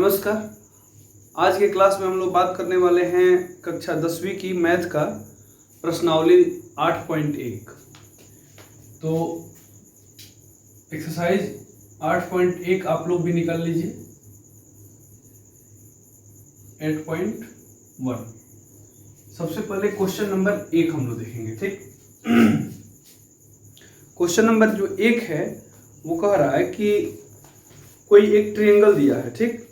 नमस्कार। आज के क्लास में हम लोग बात करने वाले हैं कक्षा 10वीं की मैथ का प्रश्नावली 8.1। तो एक्सरसाइज 8.1 आप लोग भी निकाल लीजिए। 8.1 सबसे पहले क्वेश्चन नंबर 1 हम लोग देखेंगे। ठीक, क्वेश्चन नंबर जो 1 है वो कह रहा है कि कोई एक ट्रायंगल दिया है। ठीक,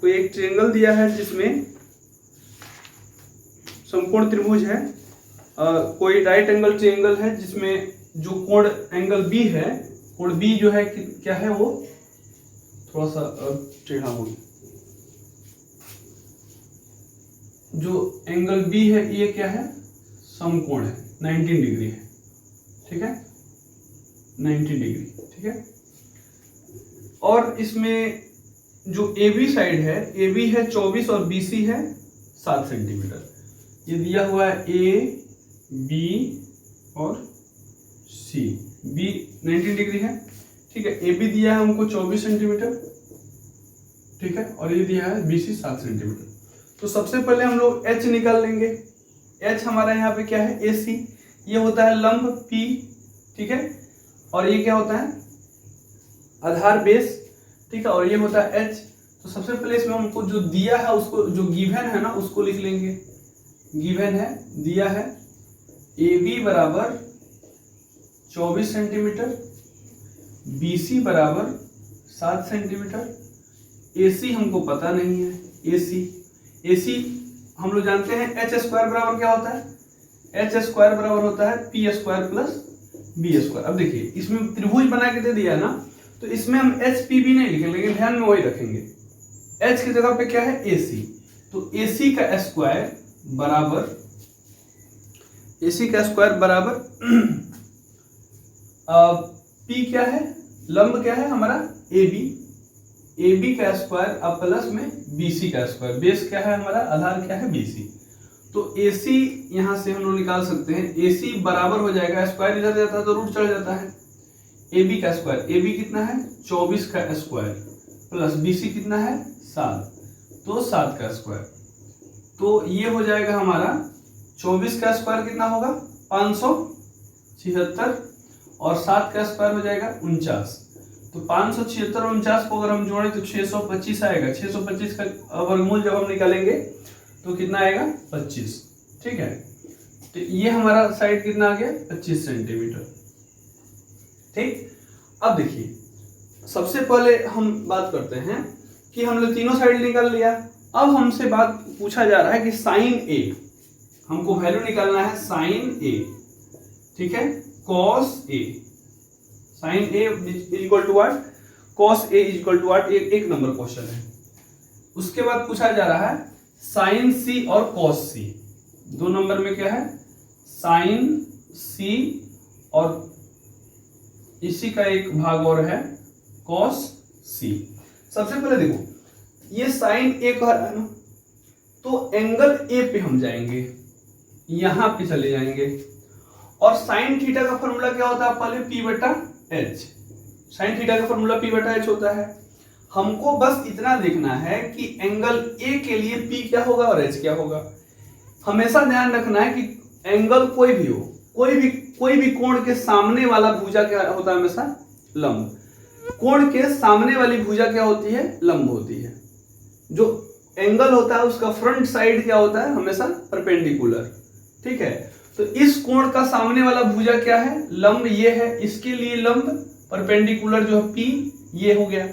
कोई एक ट्रायंगल दिया है जिसमें समकोण त्रिभुज है। कोई राइट एंगल ट्रायंगल है जिसमें जो कोण एंगल बी है, कोण बी जो है क्या है, वो थोड़ा सा टेढ़ा हो, जो एंगल बी है ये क्या है, समकोण है, 19 डिग्री है। ठीक है, 90 डिग्री। ठीक है, और इसमें जो AB साइड है, AB है 24 और BC है 7 सेंटीमीटर। ये दिया हुआ है A, B और C। B 90 डिग्री है। ठीक है, AB दिया है हमको 24 सेंटीमीटर। ठीक है, और ये दिया है BC 7 सेंटीमीटर। तो सबसे पहले हम लोग H निकाल लेंगे। H हमारा यहाँ पे क्या है, AC। ये होता है लंब P। ठीक है, और ये क्या होता है, आधार बेस। ठीक है, और ये होता है H। तो सबसे पहले इसमें हमको जो दिया है उसको, जो गिवन है ना, उसको लिख लेंगे। गिवन है, दिया है AB बराबर 24 सेंटीमीटर, BC बराबर 7 सेंटीमीटर, AC हमको पता नहीं है। AC हम लोग जानते हैं H स्क्वायर बराबर क्या होता है, H स्क्वायर बराबर होता है P square plus B square. अब देखिए इसमें त्रिभुज बना के दे दिया ना, तो इसमें हम HPB नहीं लिखेंगे, लेकिन ध्यान में वही रखेंगे। H की जगह पे क्या है, AC। तो AC का स्क्वायर बराबर P क्या है, लंब क्या है हमारा AB का स्क्वायर अब प्लस में BC का स्क्वायर। बेस क्या है हमारा, आधार क्या है BC। तो AC यहां से हम लोग निकाल सकते हैं। AC बराबर हो जाएगा, स्क्वायर इधर जाता है तो रूट चढ़ जाता है। AB का स्क्वायर, AB कितना है 24 का स्क्वायर प्लस BC कितना है 7, तो 7 का स्क्वायर। तो ये हो जाएगा हमारा 24 का स्क्वायर कितना होगा 576, और 7 का स्क्वायर हो जाएगा 49। तो 576 और 49 को अगर हम जोड़ें तो 625 आएगा। 625 का वर्गमूल जब हम निकालेंगे तो कितना आएगा 25। ठीक है, तो ये हमारा साइड कितना आ गया 25 सेंटीमीटर। ठीक, अब देखिए सबसे पहले हम बात करते हैं कि हमने तीनों साइड निकाल लिया। अब हमसे बात पूछा जा रहा है कि साइन A, हमको वैल्यू निकालना है साइन A। ठीक है, cos A, sine A equal to what, cos A equal to what, एक नंबर क्वेश्चन है। उसके बाद पूछा जा रहा है साइन C और कॉस C। 2 नंबर में क्या है, साइन C और इसी का एक भाग और है कॉस C। सबसे पहले देखो ये साइन A कह रहा है ना, तो एंगल A पे हम जाएंगे, यहां पे चले जाएंगे। और साइन थीटा का फॉर्मूला क्या होता है, पहले P बटा H। साइन थीटा का फॉर्मूला P बटा H होता है। हमको बस इतना देखना है कि एंगल A के लिए P क्या होगा और H क्या होगा। हमेशा ध्यान रखना है कि एंगल कोई भी हो, कोई भी कोण के सामने वाला भुजा क्या होता है, हमेशा लंब। कोण के सामने वाली भुजा क्या होती है, लंब होती है। जो एंगल होता है उसका फ्रंट साइड क्या होता है, हमेशा परपेंडिकुलर। ठीक है, तो इस कोण का सामने वाला भुजा क्या है, लंब ये है। इसके लिए लंब परपेंडिकुलर जो है P, ये हो गया।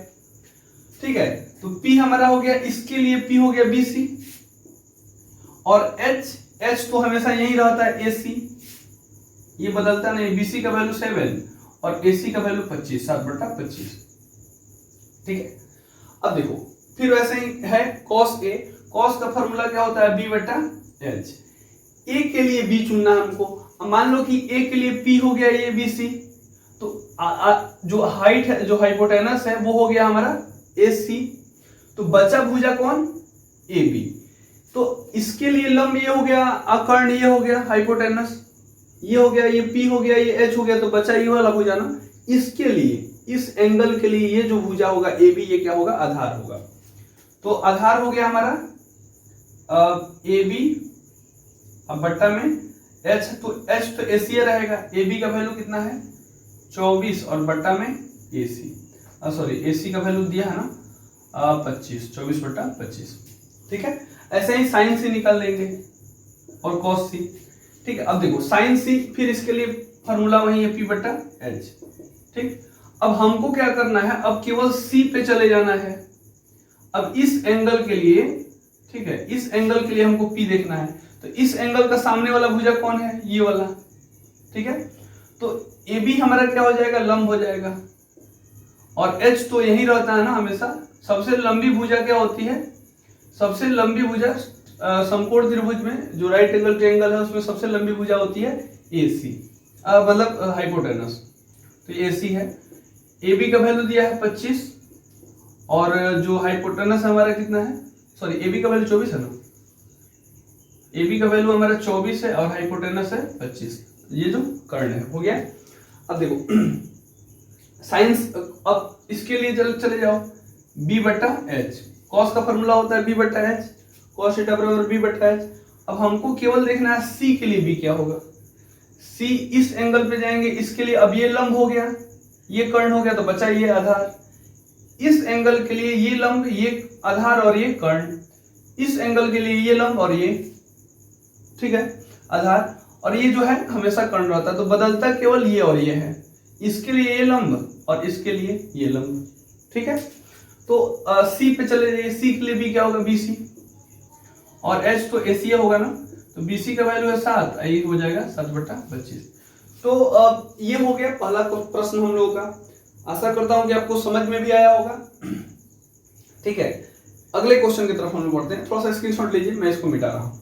ठीक है, तो P हमारा हो गया, इसके लिए P हो गया BC, और H तो हमेशा यही रहता है AC, ये बदलता नहीं। BC का वैल्यू 7 और AC का वैल्यू 25, 7/25। ठीक है, अब देखो फिर वैसे ही है cos A। cos का फॉर्मूला क्या होता है, B बटा H। A के लिए B चुनना है हमको। अब मान लो कि A के लिए P हो गया ये BC, तो जो हाइट है, जो हाइपोटेनस है, वो हो गया हमारा AC। तो बचा भुजा कौन, AB। तो इसके लिए लंब ये हो गया, अकर्ण ये हो गया, हाइपोटेनस ये हो गया, ये P हो गया, ये H हो गया, तो बचा ये वाला भुजा ना। इसके लिए इस एंगल के लिए ये जो भुजा होगा ए बी, ये क्या होगा, आधार होगा। तो आधार हो गया हमारा ए बी, अब बट्टा में एच, तो एच तो एसी रहेगा, ए बी का वैल्यू कितना है 24 और बट्टा में एसी, सॉरी एसी का वैल्यू दिया है ना 25, 24/25, ठीक है। ऐसे ही साइन सी निकाल लेंगे और कॉस सी, ठीक है। अब देखो साइन सी, फिर इसके लिए फॉर्मूला वही है P/H, ठीक। अब हमको क्या करना है, अब केवल सी पे चले जाना है। अब इस एंगल के लिए, ठीक है, इस एंगल के लिए हमको P देखना है, तो इस एंगल का सामने वाला भुजा कौन है, ये वाला, ठीक है। तो AB हमारा क्या हो जाएगा, लंब हो जाएगा, और H तो यही रहता है ना हमेशा। सबसे लंबी भुजा क्या होती है, सबसे लंबी भुजा समकोण त्रिभुज में जो राइट एंगल ट्रायंगल है उसमें सबसे लंबी भुजा होती है AC, मतलब हाइपोटेनस, तो AC है। AB का वैल्यू दिया है 25 और जो हाइपोटेनस हमारा कितना है, सॉरी AB का वैल्यू 24 है ना, AB का वैल्यू हमारा 24 है और हाइपोटेनस है 25, ये जो कर्ण है, हो गया। अब देखो साइंस, अब इसके लिए चले जाओ B/H, कॉस का फॉर्मूला होता है B/H, cos थीटा बराबर B/H। अब हमको केवल देखना है C के लिए B क्या होगा, C इस एंगल पे जाएंगे, इसके लिए अब ये लंब हो गया, ये कर्ण हो गया, तो बचा ये आधार। इस एंगल के लिए ये लंब, ये आधार और ये कर्ण, इस एंगल के लिए ये लंब और ये, ठीक है, आधार, और ये जो है हमेशा कर्ण रहता है, तो बदलता केवल ये और ये है, इसके लिए ये लंब और इसके लिए ये लंब, ठीक है। तो C पे चले जाइए, C के लिए B क्या होगा, BC, और H तो ACA होगा ना, तो BC का वैल्यू है 7, ये हो जाएगा 7/25। तो ये हो गया पहला प्रश्न हम लोगों का। आशा करता हूं कि आपको समझ में भी आया होगा, ठीक है। अगले क्वेश्चन की तरफ हम लोग बढ़ते हैं, थोड़ा सा स्क्रीनशॉट लीजिए, मैं इसको मिटा रहा हूं।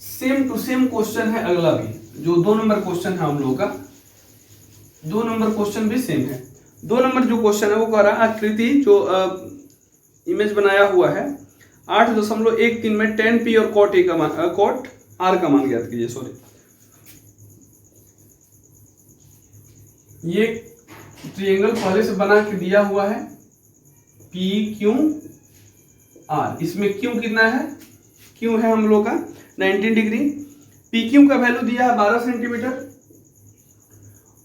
सेम टू सेम क्वेश्चन है अगला भी, जो 2 नंबर क्वेश्चन है हम लोगों का, 2 नंबर क्वेश्चन भी सेम है। 2 नंबर जो क्वेश्चन है वो कह रहा है आकृति जो इमेज बनाया हुआ है 8.13 में tan P और cot A का मान, cot R का मान ज्ञात कीजिए। सॉरी, ये ट्रायंगल पहले से बना के दिया हुआ है PQR, इसमें Q कितना है, Q है हम लोग का 19 डिग्री, PQ का वैल्यू दिया है 12 सेंटीमीटर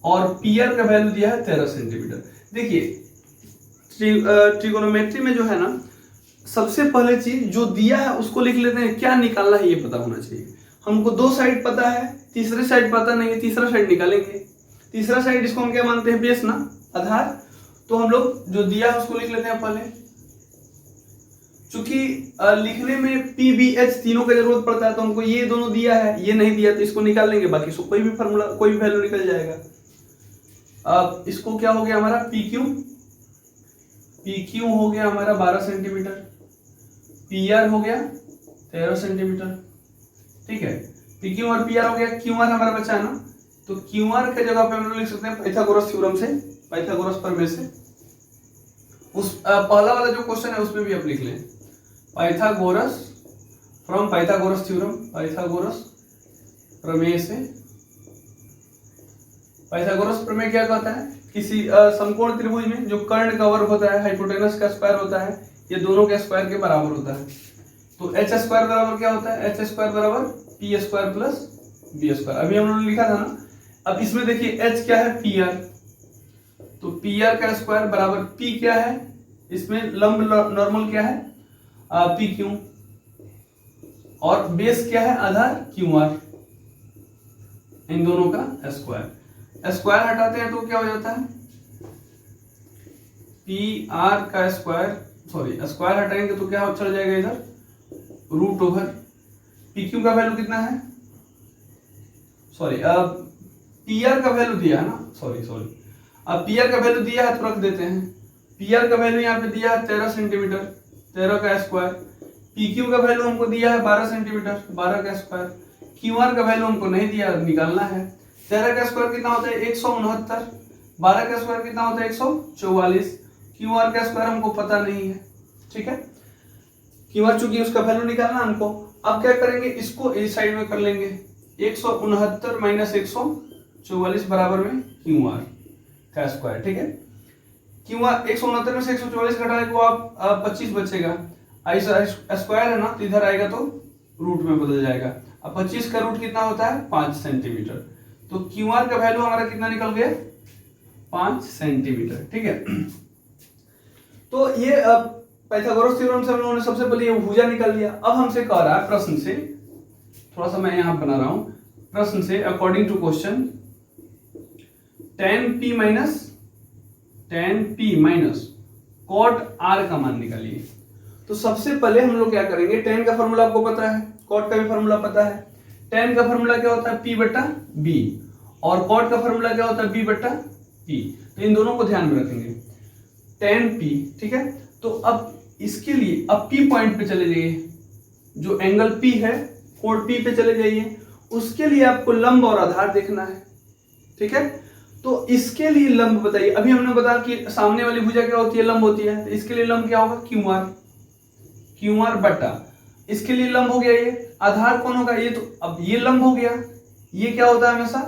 और PR का वैल्यू दिया है 13 सेंटीमीटर। देखिए ट्रिगोनोमेट्री में जो है ना, सबसे पहले चीज जो दिया है उसको लिख लेते हैं, क्या निकालना है ये पता होना चाहिए। हमको 2 साइड पता है, तीसरे साइड पता नहीं है, तीसरा साइड निकालेंगे। तीसरा साइड इसको हम क्या मानते हैं, बेस ना, आधार, तो हम लोग जो दिया है उसको लिख लेते हैं पहले। चूंकि लिखने में PBH तीनों का जरूरत पड़ता है, तो हमको ये दोनों दिया है, ये नहीं दिया, तो इसको निकाल लेंगे, बाकी इसको कोई भी फॉर्मूला, कोई भी वैल्यू निकल जाएगा। अब इसको क्या हो गया हमारा PQ हो गया हमारा 12 सेंटीमीटर, PR हो गया 13 सेंटीमीटर, ठीक है। PQ और PR हो गया, QR हमारा बचा है ना, तो QR के जगह पे हम लोग लिख सकते हैं पाइथागोरस थ्योरम से, पाइथागोरस प्रमेय से। उस पहला वाला जो क्वेश्चन है उसमें भी आप लिख लें Pythagoras, from Pythagoras theorem, Pythagoras प्रमेय से। पाइथागोरस प्रमेय क्या कहता है, किसी समकोण त्रिभुज में जो कर्ण का वर्ग होता है, हाइपोटेनस का स्क्वायर होता है, ये दोनों के स्क्वायर के बराबर होता है। तो H स्क्वायर बराबर क्या होता है, H स्क्वायर बराबर P square plus B square, अभी हम लोगों ने लिखा था ना। अब इसमें देखिए H क्या है, PR, तो PR का स्क्वायर बराबर P क्या है, इसमें लंब नॉर्मल क्या है PQ, और बेस क्या है आधार QR, इन दोनों का स्क्वायर। स्क्वायर हटाते हैं तो क्या हो जाता है, PR का स्क्वायर, सॉरी स्क्वायर हटाएंगे तो क्या चल जाएगा इधर, √। PQ का वैल्यू कितना है, सॉरी PR का वैल्यू दिया है ना, सॉरी अब PR का वैल्यू दिया है तो रख देते हैं। PR का वैल्यू यहाँ पे दिया है 13 सेंटीमीटर, 13 का स्क्वायर। PQ का वैल्यू हमको दिया है 12 सेंटीमीटर, 12 का स्क्वायर। QR का वैल्यू हमको नहीं दिया, निकालना है। 13 का स्क्वायर कितना होता है 169, 12 का स्क्वायर कितना होता है 144, QR का स्क्वायर हमको पता नहीं है, ठीक है। QR चूंकि उसका वैल्यू निकालना हमको, अब क्या करेंगे, इसको इस साइड में कर लेंगे, 169 माइनस 144, 144 बराबर में क्यू आर का स्क्वायर। ठीक है, क्यू आर 169 में से 144 घटाए तो आप 25 बचेगा। स्क्वायर है ना, तो इधर आएगा तो रूट में बदल जाएगा। अब 25 का रूट कितना होता है 5 सेंटीमीटर, तो क्यू आर का वैल्यू हमारा कितना निकल गया 5 सेंटीमीटर। ठीक है, तो ये पाइथागोरस थ्योरम से हम लोगों ने सबसे पहले ये भुजा निकाल लिया। अब हमसे कह रहा है प्रश्न से, थोड़ा सा मैं यहां बना रहा हूं, प्रश्न से according to question tan p minus cot r का मान निकालिए। तो सबसे पहले हम लोग क्या करेंगे, tan का फॉर्मूला आपको पता है, cot का भी फॉर्मूला पता है। tan का फॉर्मूला क्या होता है p बटा b, और cot का फॉर्मूला क्या होता है b बटा p। तो इन दोनों को ध्यान में रखेंगे, tan p। ठीक है, तो अब इसके लिए अब p पॉइंट पे चले जाइए, जो एंगल p है कोण p पे चले जाइए। उसके लिए आपको लंब और आधार देखना है। ठीक है, तो इसके लिए लंब बताइए। अभी हमने बताया कि सामने वाली भुजा क्या होती है, लंब होती है, तो इसके लिए लंब क्या होगा क्यू आर बटा, इसके लिए लंब हो गया ये, आधार कौन होगा ये, तो अब ये लंब हो गया। ये क्या होता है हमेशा,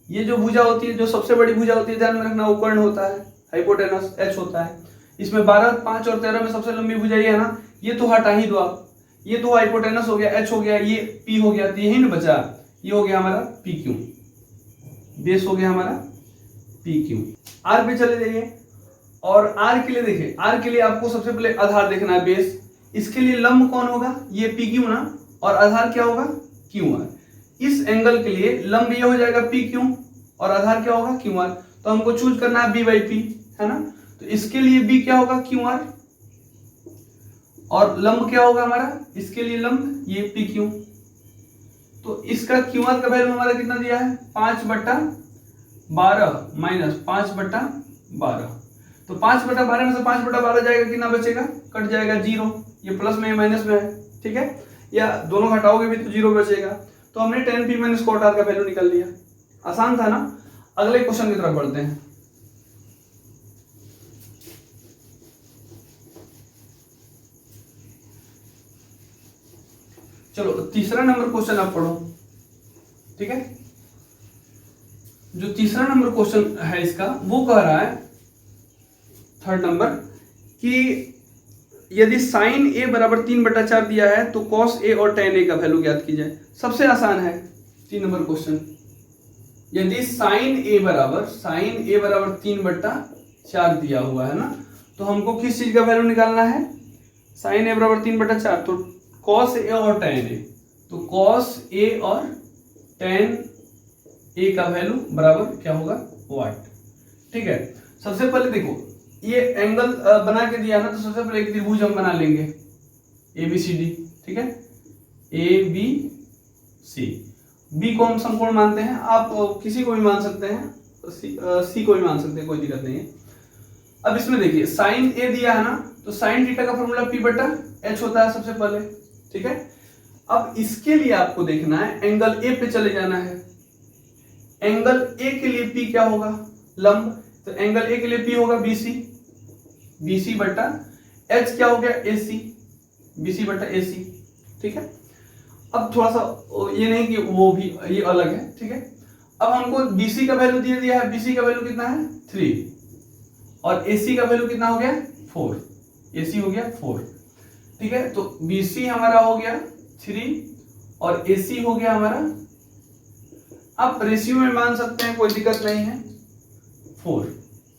ये जो भुजा होती है, जो सबसे बड़ी भुजा होती है, ध्यान में रखना, वो कर्ण होता है, हाइपोटेनस h होता है। इसमें 12, 5 और 13 में सबसे लंबी भुजा ये है ना, ये तो हटा ही दो आप, ये तो हाइपोटेनस हो गया, h हो गया, ये p हो गया, तो यही ना बचा, ये हो गया हमारा पी क्यू, बेस हो गया हमारा पी क्यू। आर पे चले जाइए, और आर के लिए देखिए, आर के लिए आपको सबसे पहले आधार देखना है, बेस। इसके लिए लंब कौन होगा, ये पी क्यू ना, और आधार क्या होगा क्यू आर। इस एंगल के लिए लंब ये हो जाएगा पी क्यू, और आधार क्या होगा क्यू आर। तो हमको चूज करना है बी बाई पी, है ना, तो इसके लिए बी क्या होगा क्यू आर, और लंब क्या होगा हमारा, इसके लिए लंब ये पी क्यू। तो इसका क्यू आर का वैल्यू हमारा कितना दिया है 5/12 माइनस 5/12। तो 5/12 में से 5/12 जाएगा, कितना बचेगा, कट जाएगा 0, ये प्लस में माइनस में है। ठीक है, या दोनों घटाओगे भी तो 0 बचेगा। तो हमने tan p minus cot r का वैल्यू निकाल लिया। आसान था ना। अगले क्वेश्चन की तरफ बढ़ते हैं। चलो तीसरा नंबर क्वेश्चन आप पढ़ो। ठीक है, जो तीसरा नंबर क्वेश्चन है इसका, वो कह रहा है थर्ड नंबर कि यदि साइन ए बराबर 3/4 दिया है तो कॉस ए और tan ए का वैल्यू ज्ञात कीजिए। सबसे आसान है 3 नंबर क्वेश्चन। यदि साइन ए बराबर 3/4 दिया हुआ है ना, तो हमको किस चीज का वैल्यू निकालना है, साइन ए बराबर 3/4, तो कॉस ए और tan ए, तो कॉस ए और tan ए का वैल्यू बराबर क्या होगा 8। ठीक है, सबसे पहले देखो ये एंगल बना के दिया ना, तो सबसे पहले एक त्रिभुज हम बना लेंगे ABCD। ठीक है, ABC, बी को हम समकोण मानते हैं, आप किसी को भी मान सकते हैं, सी को भी मान सकते हैं, कोई दिक्कत नहीं है। अब इसमें देखिए साइन ए दिया है ना, तो साइन थीटा का फॉर्मूला P/H होता है सबसे पहले। ठीक है, अब इसके लिए आपको देखना है, एंगल ए पे चले जाना है। एंगल ए के लिए P क्या होगा, लंब, तो एंगल ए के लिए P होगा BC/H क्या हो गया AC, BC/AC। ठीक है, अब थोड़ा सा ये नहीं कि वो भी ये अलग है। ठीक है, अब हमको BC का वैल्यू दिया है, BC का वैल्यू कितना है 3, और AC का वैल्यू कितना हो गया 4, AC हो गया 4। ठीक है, तो BC हमारा हो गया 3 और AC हो गया हमारा, आप रेशियो में मान सकते हैं, कोई दिक्कत नहीं है, 4।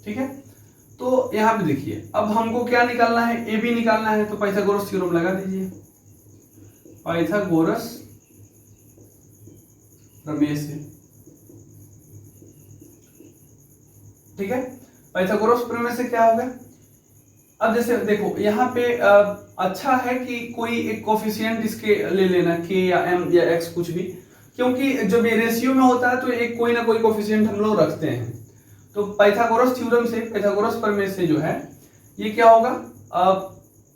ठीक है, तो यहां पे देखिए अब हमको क्या निकालना है, AB निकालना है, तो पाइथागोरस थ्योरम लगा दीजिए, पाइथागोरस प्रमेय से। ठीक है, पाइथागोरस प्रमेय से क्या होगा, अब जैसे देखो यहाँ पे अच्छा है कि कोई एक कोफिशिएंट इसके ले लेना, k या m या x कुछ भी, क्योंकि जब ये रेशियो में होता है तो एक कोई ना कोई कोफिशिएंट हम लोग रखते हैं। तो पाइथागोरस थ्योरम से, पाइथागोरस प्रमेय से जो है ये क्या होगा,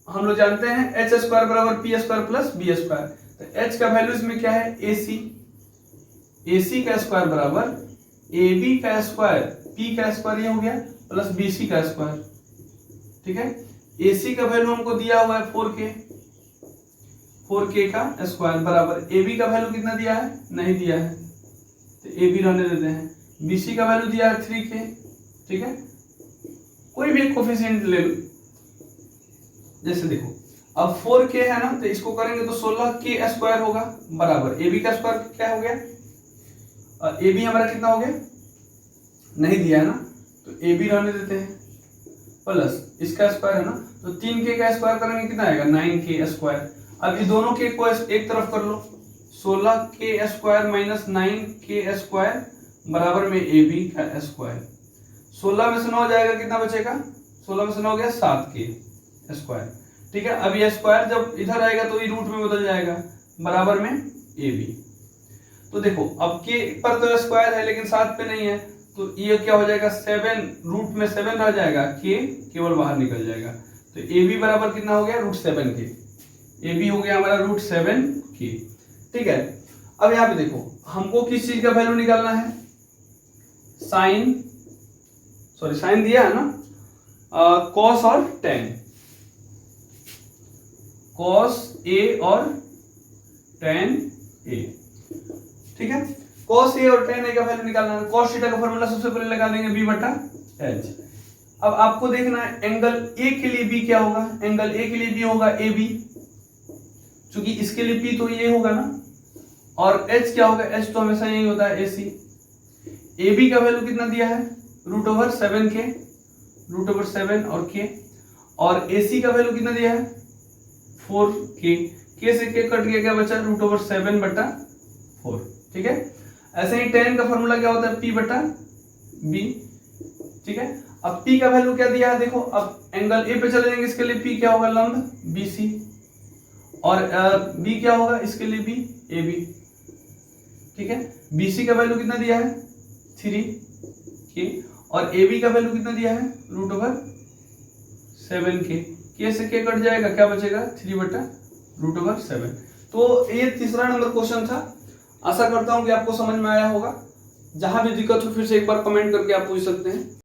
हम लोग जानते हैं h² बराबर p² प्लस b²। तो h का वैल्यू इसमें क्या है AC का स्क्वायर बराबर AB का स्क्वायर, p का स्क्वायर ये हो गया प्लस BC का स्क्वायर। ठीक है, AC का वैल्यू हमको दिया हुआ है 4k का स्क्वायर बराबर AB का वैल्यू कितना दिया है, नहीं दिया है, तो AB रहने देते हैं, BC का वैल्यू दिया है 3k, ठीक है, कोई भी एक कोफिशिएंट ले लो। जैसे देखो अब 4k है ना, तो इसको करेंगे तो 16k स्क्वायर होगा बराबर AB का स्क्वायर क्या हो गया, AB हमारा कितना हो गया, नहीं दिया है ना, तो AB रहने देते हैं, प्लस इसका स्क्वायर है ना, तो 3k का स्क्वायर करेंगे कितना आएगा 9k स्क्वायर। अब ये दोनों के को एक तरफ कर लो, 16k square minus 9k square बराबर में AB का स्क्वायर। 16 में से 9 जाएगा कितना बचेगा, 16 में से 9 गया 7k स्क्वायर, ठीक है। अब ये स्क्वायर जब इधर आएगा तो ये रूट में बदल जाएगा बराबर में AB। तो देखो अब k पर तो स्क्वायर है लेकिन 7 पे नहीं है, तो ये क्या हो जाएगा 7, रूट में 7 रह जाएगा, k केवल बाहर निकल जाएगा, तो AB बराबर कितना हो गया √7k, AB हो गया हमारा √7k, ठीक है। अब यहाँ पे देखो हमको किस चीज का वैल्यू निकालना है, साइन दिया है ना, कॉस और टेन, कॉस A और टेन A, ठीक है। कॉस A और टेन A का वैल्यू निकालना है, कॉस थीटा का फॉर्मूला सबसे पहले लगा देंगे B/H। अब आपको देखना है एंगल A के लिए B क्या होगा, एंगल A के लिए B होगा AB, क्योंकि इसके लिए P तो ये होगा ना, और H क्या होगा, H तो हमेशा यही होता है AC। AB का वैल्यू कितना दिया है √7k, √7 और k, और AC का वैल्यू कितना दिया है 4k, k से k कट गया, क्या बचा √7/4, ठीक है। ऐसे ही tan का फॉर्मूला क्या होता है P/B, ठीक है। अब P का वैल्यू क्या दिया है देखो, अब एंगल A पे चले जाएंगे, इसके लिए P क्या होगा लंब BC, और B क्या होगा इसके लिए B AB, ठीक है। BC का वैल्यू कितना दिया है 3k, और AB का वैल्यू कितना दिया है √7k, k से k कट जाएगा, क्या बचेगा 3/√7। तो ये तीसरा नंबर क्वेश्चन था। आशा करता हूं कि आपको समझ में आया होगा। जहां भी दिक्कत हो फिर से एक बार कमेंट करके आप पूछ सकते हैं।